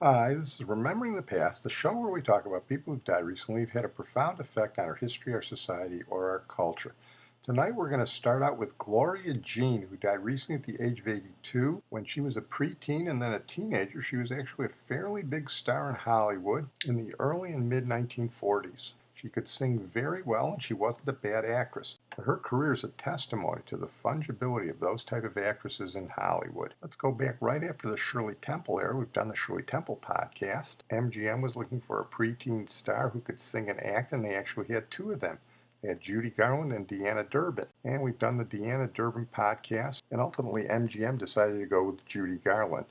Hi, this is Remembering the Past, the show where we talk about people who've died recently who've had a profound effect on our history, our society, or our culture. Tonight we're going to start out with Gloria Jean, who died recently at the age of 82. When she was a preteen and then a teenager, she was actually a fairly big star in Hollywood in the early and mid-1940s. She could sing very well, and she wasn't a bad actress. But her career is a testimony to the fungibility of those type of actresses in Hollywood. Let's go back right after the Shirley Temple era. We've done the Shirley Temple podcast. MGM was looking for a preteen star who could sing and act, and they actually had two of them. They had Judy Garland and Deanna Durbin. And we've done the Deanna Durbin podcast, and ultimately MGM decided to go with Judy Garland.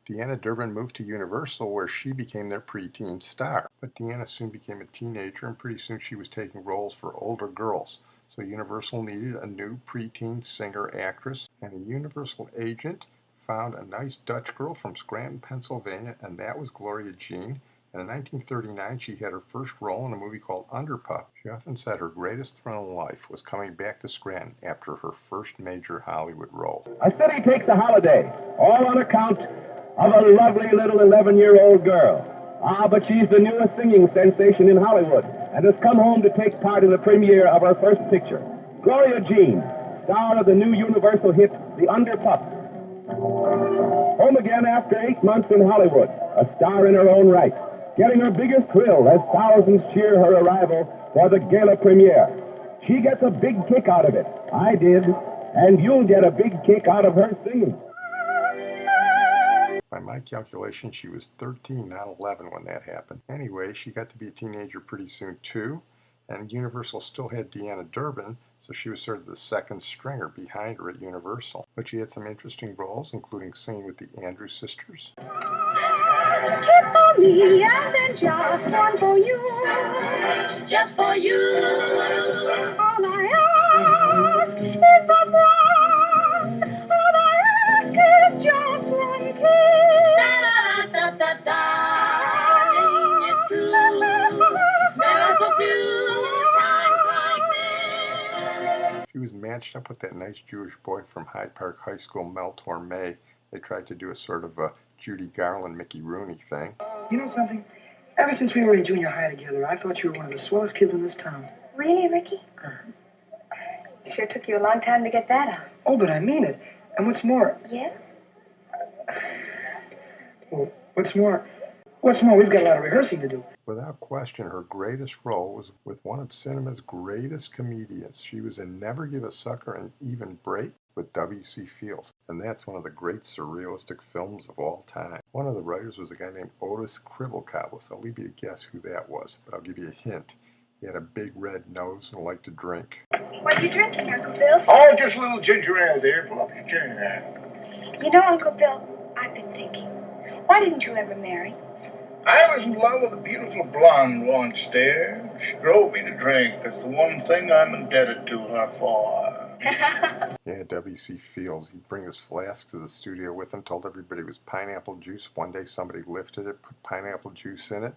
Deanna Durbin moved to Universal, where she became their preteen star. But Deanna soon became a teenager, and pretty soon she was taking roles for older girls. So Universal needed a new preteen singer-actress, and a Universal agent found a nice Dutch girl from Scranton, Pennsylvania, and that was Gloria Jean. And in 1939, she had her first role in a movie called Underpup. She often said her greatest thrill in life was coming back to Scranton after her first major Hollywood role. A city takes a holiday, all on account of a lovely little 11-year-old girl. But she's the newest singing sensation in Hollywood and has come home to take part in the premiere of her first picture. Gloria Jean, star of the new Universal hit, The Underpup. Home again after 8 months in Hollywood, a star in her own right, getting her biggest thrill as thousands cheer her arrival for the gala premiere. She gets a big kick out of it. I did. And you'll get a big kick out of her singing. By my calculation, she was 13, not 11 when that happened. Anyway, she got to be a teenager pretty soon, too. And Universal still had Deanna Durbin, so she was sort of the second stringer behind her at Universal. But she had some interesting roles, including singing with the Andrews Sisters. Kiss for me, and then just one for you. Just for you. All I ask is but one. All I ask is just one kiss. Da da da da da. It's true. There are so few times like this. She was matched up with that nice Jewish boy from Hyde Park High School, Mel Torme. They tried to do a sort of a Judy Garland, Mickey Rooney thing. You know something? Ever since we were in junior high together, I thought you were one of the swellest kids in this town. Really, Ricky? Sure took you a long time to get that out. Oh, but I mean it. And what's more... Yes? Well, what's more, we've got a lot of rehearsing to do. Without question, her greatest role was with one of cinema's greatest comedians. She was in Never Give a Sucker and Even Break with W.C. Fields, and that's one of the great surrealistic films of all time. One of the writers was a guy named Otis Cribblecobbless. I'll leave you to guess who that was, but I'll give you a hint. He had a big red nose and liked to drink. What are you drinking, Uncle Bill? Oh, just a little ginger ale, dear. Pull up your chair. You know, Uncle Bill, I've been thinking, why didn't you ever marry? I was in love with a beautiful blonde once, dear. She drove me to drink. That's the one thing I'm indebted to her for. Yeah, W.C. Fields. He'd bring his flask to the studio with him, told everybody it was pineapple juice. One day somebody lifted it, put pineapple juice in it.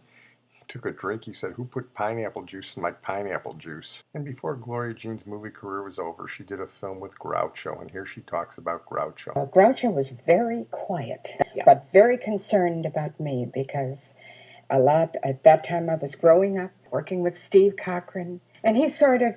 He took a drink. He said, "Who put pineapple juice in my pineapple juice?" And before Gloria Jean's movie career was over, she did a film with Groucho, and here she talks about Groucho. Groucho was very quiet, but very concerned about me because at that time I was growing up, working with Steve Cochran, and he sort of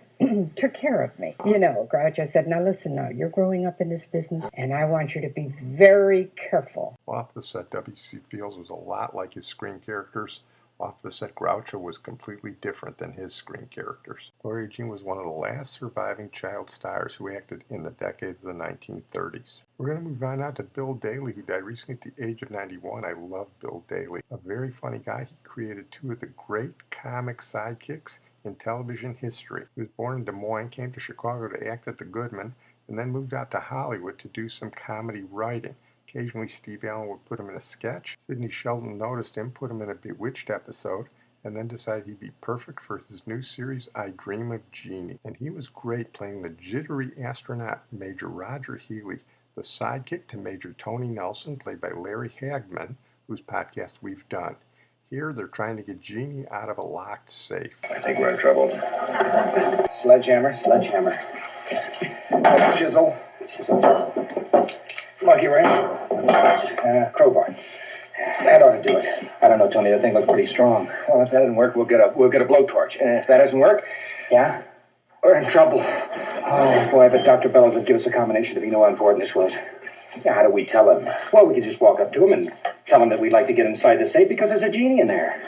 took care of me. You know, Groucho said, "Now listen now, you're growing up in this business, and I want you to be very careful." Off the set, W.C. Fields was a lot like his screen characters. Off the set, Groucho was completely different than his screen characters. Gloria Jean was one of the last surviving child stars who acted in the decade of the 1930s. We're going to move on now to Bill Daly, who died recently at the age of 91. I love Bill Daly. A very funny guy. He created two of the great comic sidekicks in television history. He was born in Des Moines, came to Chicago to act at the Goodman, and then moved out to Hollywood to do some comedy writing. Occasionally, Steve Allen would put him in a sketch. Sidney Sheldon noticed him, put him in a Bewitched episode, and then decided he'd be perfect for his new series, I Dream of Jeannie. And he was great playing the jittery astronaut, Major Roger Healy, the sidekick to Major Tony Nelson, played by Larry Hagman, whose podcast we've done. Here, they're trying to get Jeannie out of a locked safe. I think we're in trouble. Sledgehammer. Chisel. Monkey wrench. Crowbar. That ought to do it. I don't know, Tony. That thing looked pretty strong. Well, if that doesn't work, we'll get a blowtorch. And if that doesn't work, yeah, we're in trouble. Oh, boy, but Dr. Bellows would give us a combination if he knew how important this was. Yeah, how do we tell him? Well, we could just walk up to him and tell him that we'd like to get inside the safe because there's a genie in there.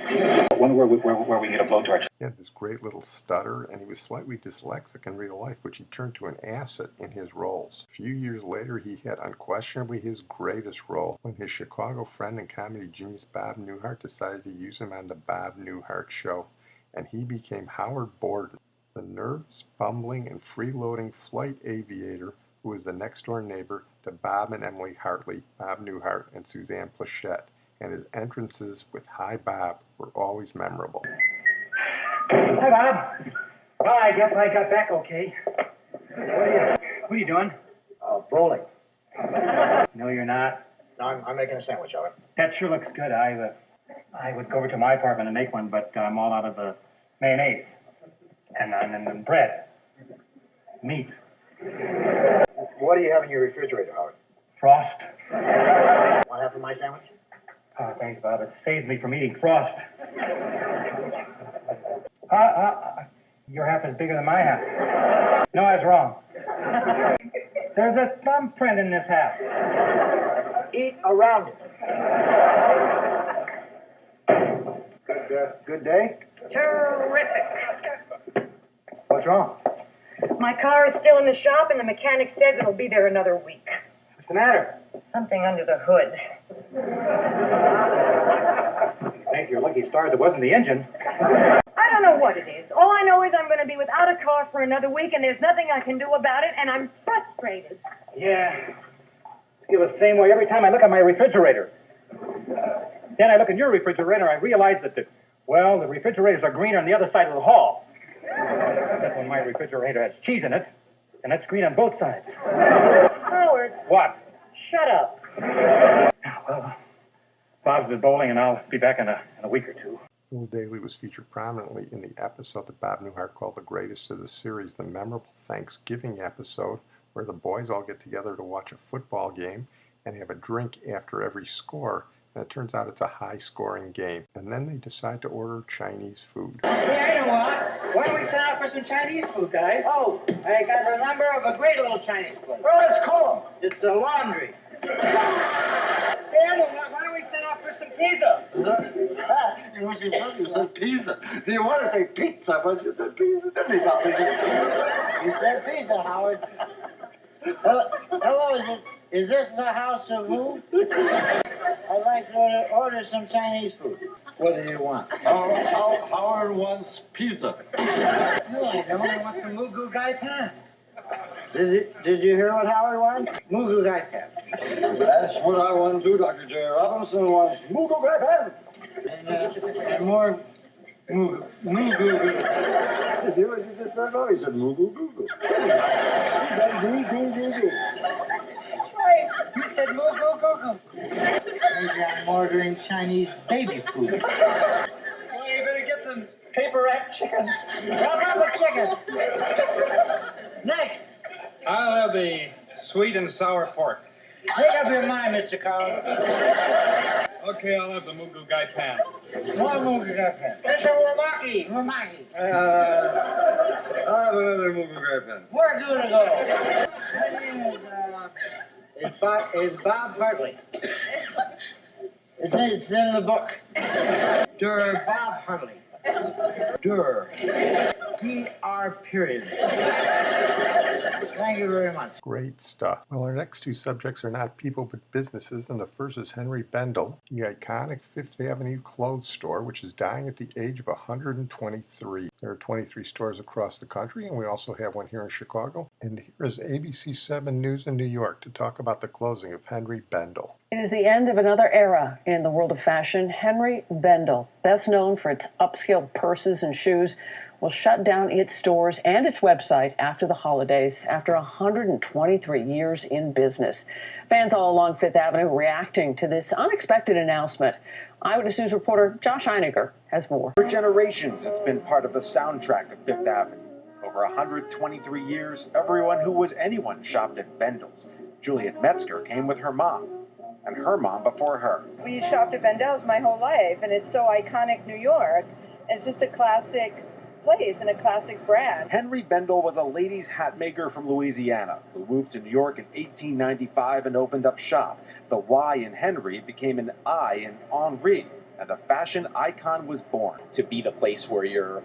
I wonder where we can get a blowtorch. He had this great little stutter, and he was slightly dyslexic in real life, which he turned to an asset in his roles. A few years later, he had unquestionably his greatest role when his Chicago friend and comedy genius Bob Newhart decided to use him on The Bob Newhart Show, and he became Howard Borden, the nervous, bumbling, and freeloading flight aviator who was the next-door neighbor to Bob and Emily Hartley, Bob Newhart, and Suzanne Plachette, and his entrances with Hi Bob were always memorable. Hi, Bob. Well, I guess I got back okay. What are you doing? Bowling. No, you're not. No, I'm making a sandwich of it. That sure looks good. I would go over to my apartment and make one, but I'm all out of the mayonnaise and bread, meat. What do you have in your refrigerator, Howard? Frost. Want half of my sandwich? Oh, thanks, Bob. It saves me from eating frost. Your half is bigger than my half. No, I was wrong. There's a thumbprint in this half. Eat around it. Good day? Terrific. What's wrong? My car is still in the shop, and the mechanic says it'll be there another week. What's the matter? Something under the hood. Thank your lucky stars it wasn't the engine. I don't know what it is. All I know is I'm going to be without a car for another week, and there's nothing I can do about it, and I'm frustrated. Yeah. I feel the same way every time I look at my refrigerator. Then I look in your refrigerator, I realize that the refrigerators are green on the other side of the hall. Except when my refrigerator has cheese in it, and that's green on both sides. Howard. What? Shut up. Well, Bob's been bowling, and I'll be back in a week or two. Bill Daly was featured prominently in the episode that Bob Newhart called the greatest of the series, the memorable Thanksgiving episode, where the boys all get together to watch a football game and have a drink after every score, and it turns out it's a high-scoring game. And then they decide to order Chinese food. Hey, you know what? Why don't we set out for some Chinese food, guys? Oh, I got the number of a great little Chinese place. Well, let's call him. It's a laundry. Hey, Ellen, why don't we set out for some pizza? You said pizza. Do you want to say pizza, but you said pizza, didn't you, Bob? You said pizza, Howard. Hello, is this the house of who? I'd like to order some Chinese food. What do you want? Howard wants pizza. No, I don't. I want some Mugu Gai Pan. Did you hear what Howard wants? Mugu Gai Pan. That's what I want to do, Dr. J. Robinson wants Mugu Gai Pan. And more Mugu. Did you hear what you just said? No, he said Mugu Goo Goo. You said moo goo goo goo. Maybe I'm ordering Chinese baby food. Well, you better get some paper wrapped chicken. Wrap up a chicken. Next. I'll have the sweet and sour pork. Make up your mind, Mr. Collins. Okay, I'll have the Mugu Gai Pan. More Mugu Gai Pan. There's a Ramaki. I'll have another Mugu Gai Pan. Where good to go? My name is Bob Hartley. It's in the book. Bob Hartley. DR period. Thank you very much. Great stuff. Well, our next two subjects are not people but businesses, and the first is Henri Bendel, the iconic Fifth Avenue clothes store, which is dying at the age of 123. There are 23 stores across the country, and we also have one here in Chicago. And here is ABC 7 News in New York to talk about the closing of Henri Bendel. It is the end of another era in the world of fashion. Henri Bendel, best known for its upscale purses and shoes, will shut down its stores and its website after the holidays, after 123 years in business. Fans all along Fifth Avenue reacting to this unexpected announcement. Eyewitness News reporter Josh Einiger has more. For generations, it's been part of the soundtrack of Fifth Avenue. Over 123 years, everyone who was anyone shopped at Bendel's. Juliet Metzger came with her mom. and her mom before her. We shopped at Bendel's my whole life, and it's so iconic New York. It's just a classic place and a classic brand. Henri Bendel was a ladies' hat maker from Louisiana who moved to New York in 1895 and opened up shop. The Y in Henry became an I in Henri, and a fashion icon was born. To be the place where your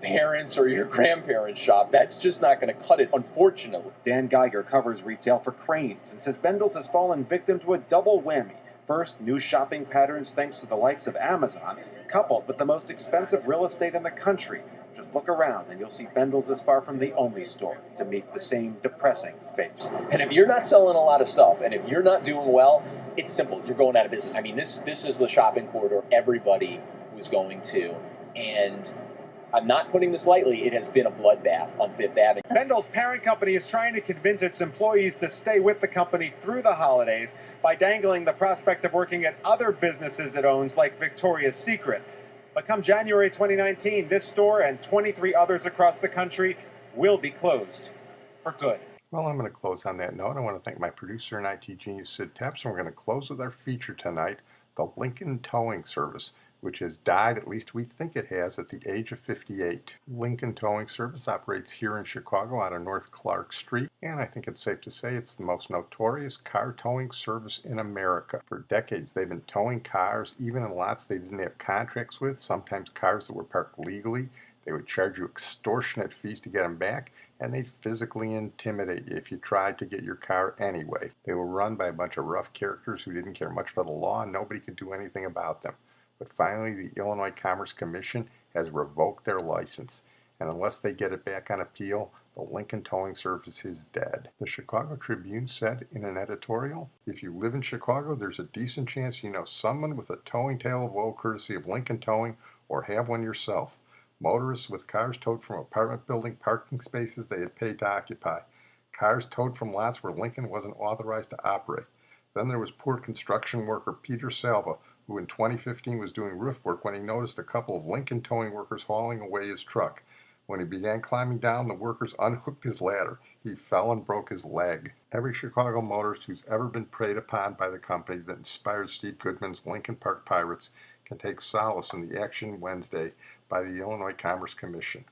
parents or your grandparents shop, that's just not going to cut it, unfortunately. Dan Geiger covers retail for Cranes and says Bendel's has fallen victim to a double whammy. First, new shopping patterns thanks to the likes of Amazon, coupled with the most expensive real estate in the country. Just look around and you'll see Bendel's is far from the only store to meet the same depressing fate. And if you're not selling a lot of stuff, and if you're not doing well, it's simple. You're going out of business. I mean, this is the shopping corridor everybody was going to, and I'm not putting this lightly, it has been a bloodbath on Fifth Avenue. Bendel's parent company is trying to convince its employees to stay with the company through the holidays by dangling the prospect of working at other businesses it owns, like Victoria's Secret. But come January 2019, this store and 23 others across the country will be closed for good. Well, I'm going to close on that note. I want to thank my producer and IT genius, Sid Tepps, and we're going to close with our feature tonight, the Lincoln Towing Service, which has died, at least we think it has, at the age of 58. Lincoln Towing Service operates here in Chicago out of North Clark Street, and I think it's safe to say it's the most notorious car towing service in America. For decades, they've been towing cars, even in lots they didn't have contracts with, sometimes cars that were parked legally. They would charge you extortionate fees to get them back, and they'd physically intimidate you if you tried to get your car anyway. They were run by a bunch of rough characters who didn't care much for the law, and nobody could do anything about them. But finally, the Illinois Commerce Commission has revoked their license, and unless they get it back on appeal, the Lincoln Towing Service is dead. The Chicago Tribune said in an editorial, if you live in Chicago, there's a decent chance you know someone with a towing tale of woe courtesy of Lincoln Towing, or have one yourself. Motorists with cars towed from apartment building parking spaces they had paid to occupy. Cars towed from lots where Lincoln wasn't authorized to operate. Then there was poor construction worker Peter Salva, who in 2015 was doing roof work when he noticed a couple of Lincoln towing workers hauling away his truck. When he began climbing down, the workers unhooked his ladder. He fell and broke his leg. Every Chicago motorist who's ever been preyed upon by the company that inspired Steve Goodman's Lincoln Park Pirates can take solace in the action Wednesday by the Illinois Commerce Commission.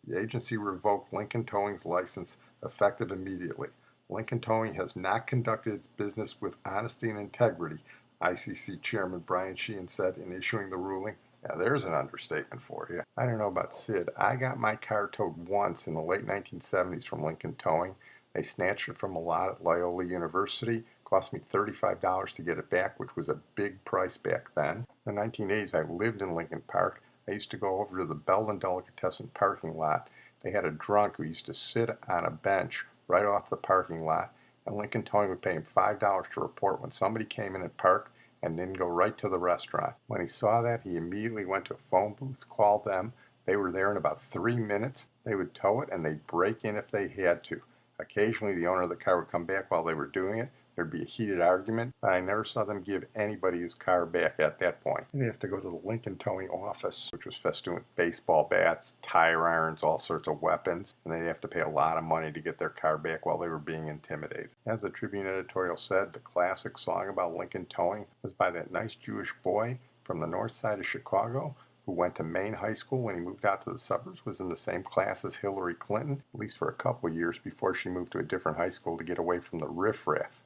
The agency revoked Lincoln Towing's license effective immediately. Lincoln Towing has not conducted its business with honesty and integrity, ICC Chairman Brian Sheehan said in issuing the ruling. Now there's an understatement for you. I don't know about Sid. I got my car towed once in the late 1970s from Lincoln Towing. They snatched it from a lot at Loyola University. It cost me $35 to get it back, which was a big price back then. In the 1980s, I lived in Lincoln Park. I used to go over to the Belden Delicatessen parking lot. They had a drunk who used to sit on a bench right off the parking lot, and Lincoln Towing would pay him $5 to report when somebody came in and parked and then go right to the restaurant. When he saw that, he immediately went to a phone booth, called them. They were there in about 3 minutes. They would tow it, and they'd break in if they had to. Occasionally, the owner of the car would come back while they were doing it. There'd be a heated argument, but I never saw them give anybody his car back at that point. They'd have to go to the Lincoln Towing office, which was festooned with baseball bats, tire irons, all sorts of weapons, and they'd have to pay a lot of money to get their car back while they were being intimidated. As the Tribune editorial said, the classic song about Lincoln Towing was by that nice Jewish boy from the north side of Chicago who went to Maine High School when he moved out to the suburbs, was in the same class as Hillary Clinton, at least for a couple of years before she moved to a different high school to get away from the riffraff.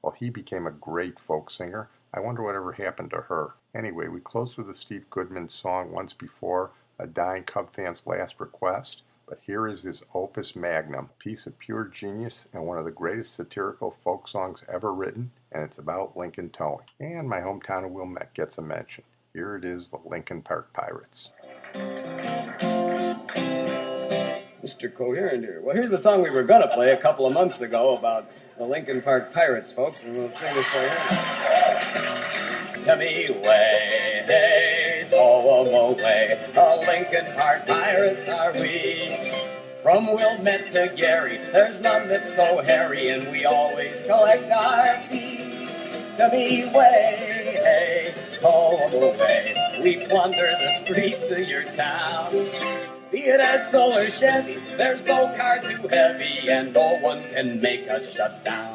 Well, he became a great folk singer. I wonder whatever happened to her. Anyway, we closed with a Steve Goodman song Once Before, a dying Cub fan's last request. But here is his opus magnum, a piece of pure genius and one of the greatest satirical folk songs ever written, and it's about Lincoln Towing. And my hometown of Wilmette gets a mention. Here it is, the Lincoln Park Pirates. Mr. Coherent here. Well, here's the song we were going to play a couple of months ago about the Lincoln Park Pirates, folks, and we'll sing this for you. To me way, hey, tow 'em away, the Lincoln Park Pirates are we. From Wilmette to Gary, there's none that's so hairy, and we always collect our fee. To me way, hey, tow 'em away, we plunder the streets of your town. Be it Edsel or Chevy, there's no car too heavy, and no one can make us shut down.